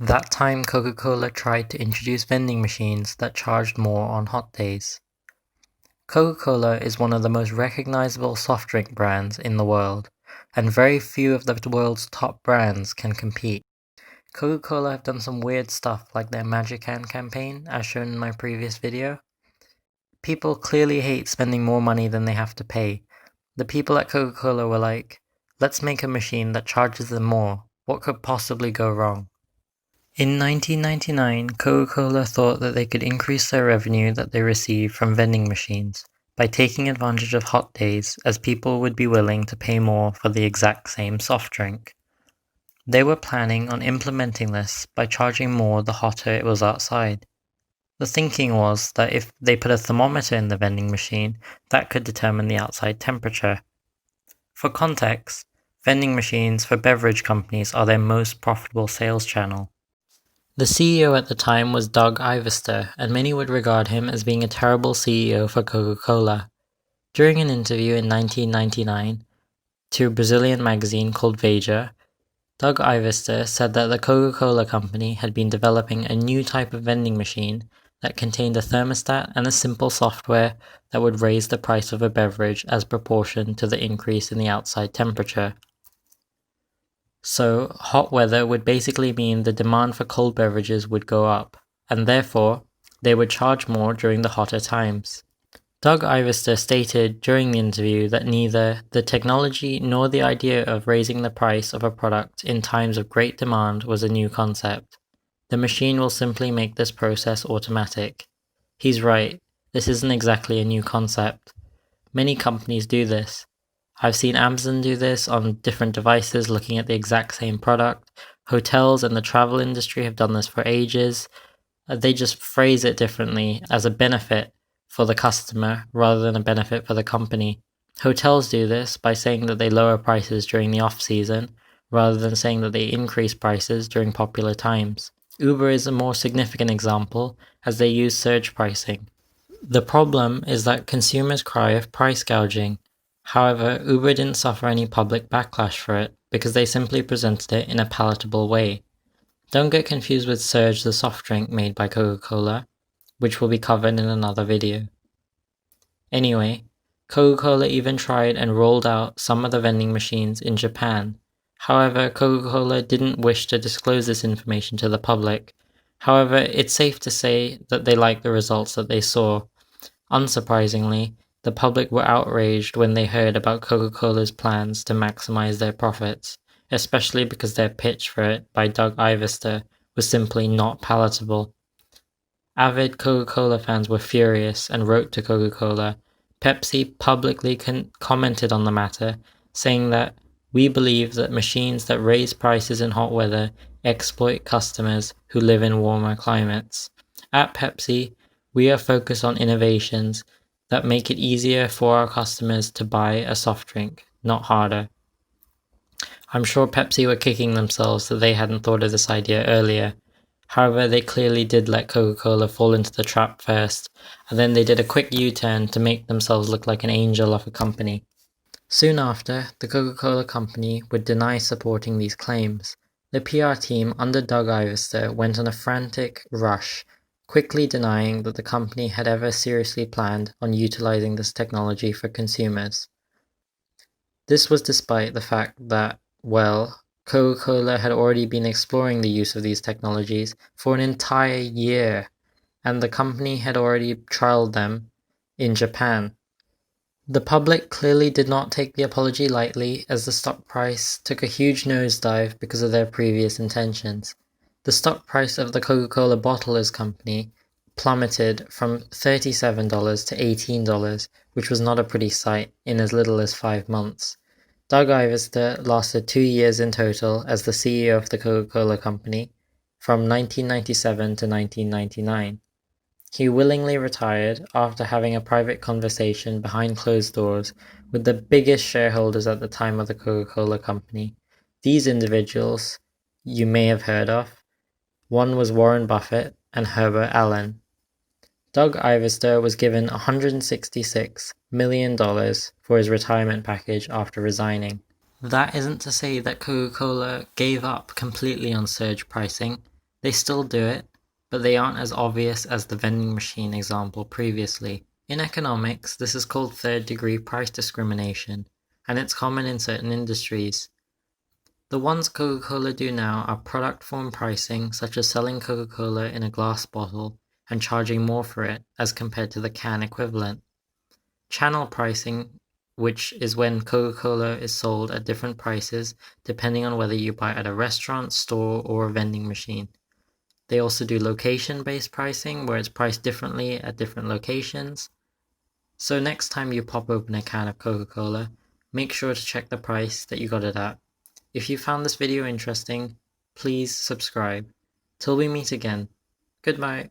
That time Coca-Cola tried to introduce vending machines that charged more on hot days. Coca-Cola is one of the most recognizable soft drink brands in the world, and very few of the world's top brands can compete. Coca-Cola have done some weird stuff like their Magic Can campaign, as shown in my previous video. People clearly hate spending more money than they have to pay. The people at Coca-Cola were like, let's make a machine that charges them more. What could possibly go wrong? In 1999, Coca-Cola thought that they could increase their revenue that they receive from vending machines by taking advantage of hot days, as people would be willing to pay more for the exact same soft drink. They were planning on implementing this by charging more the hotter it was outside. The thinking was that if they put a thermometer in the vending machine, that could determine the outside temperature. For context, vending machines for beverage companies are their most profitable sales channel. The CEO at the time was Doug Ivester, and many would regard him as being a terrible CEO for Coca-Cola. During an interview in 1999 to a Brazilian magazine called Veja, Doug Ivester said that the Coca-Cola company had been developing a new type of vending machine that contained a thermostat and a simple software that would raise the price of a beverage as proportion to the increase in the outside temperature. So, hot weather would basically mean the demand for cold beverages would go up, and therefore, they would charge more during the hotter times. Doug Ivester stated during the interview that neither the technology nor the idea of raising the price of a product in times of great demand was a new concept. The machine will simply make this process automatic. He's right, this isn't exactly a new concept. Many companies do this. I've seen Amazon do this on different devices looking at the exact same product. Hotels and the travel industry have done this for ages. They just phrase it differently as a benefit for the customer rather than a benefit for the company. Hotels do this by saying that they lower prices during the off-season rather than saying that they increase prices during popular times. Uber is a more significant example as they use surge pricing. The problem is that consumers cry of price gouging. However, Uber didn't suffer any public backlash for it because they simply presented it in a palatable way. Don't get confused with Surge, the soft drink made by Coca-Cola, which will be covered in another video. Anyway, Coca-Cola even tried and rolled out some of the vending machines in Japan. However, Coca-Cola didn't wish to disclose this information to the public. However, it's safe to say that they liked the results that they saw. Unsurprisingly, the public were outraged when they heard about Coca-Cola's plans to maximize their profits, especially because their pitch for it by Doug Ivester was simply not palatable. Avid Coca-Cola fans were furious and wrote to Coca-Cola. Pepsi publicly commented on the matter, saying that we believe that machines that raise prices in hot weather exploit customers who live in warmer climates. At Pepsi, we are focused on innovations that make it easier for our customers to buy a soft drink, not harder. I'm sure Pepsi were kicking themselves that they hadn't thought of this idea earlier. However, they clearly did let Coca-Cola fall into the trap first, and then they did a quick U-turn to make themselves look like an angel of a company. Soon after, the Coca-Cola company would deny supporting these claims. The PR team under Doug Ivester went on a frantic rush, quickly denying that the company had ever seriously planned on utilizing this technology for consumers. This was despite the fact that, well, Coca-Cola had already been exploring the use of these technologies for an entire year, and the company had already trialed them in Japan. The public clearly did not take the apology lightly, as the stock price took a huge nosedive because of their previous intentions. The stock price of the Coca-Cola Bottlers Company plummeted from $37 to $18, which was not a pretty sight in as little as 5 months. Doug Ivester lasted 2 years in total as the CEO of the Coca-Cola Company, from 1997 to 1999. He willingly retired after having a private conversation behind closed doors with the biggest shareholders at the time of the Coca-Cola Company. These individuals you may have heard of. One was Warren Buffett and Herbert Allen. Doug Ivester was given $166 million for his retirement package after resigning. That isn't to say that Coca-Cola gave up completely on surge pricing. They still do it, but they aren't as obvious as the vending machine example previously. In economics, this is called third-degree price discrimination, and it's common in certain industries. The ones Coca-Cola do now are product form pricing, such as selling Coca-Cola in a glass bottle and charging more for it as compared to the can equivalent. Channel pricing, which is when Coca-Cola is sold at different prices depending on whether you buy at a restaurant, store, or a vending machine. They also do location-based pricing, where it's priced differently at different locations. So next time you pop open a can of Coca-Cola, make sure to check the price that you got it at. If you found this video interesting, please subscribe. Till we meet again, goodbye.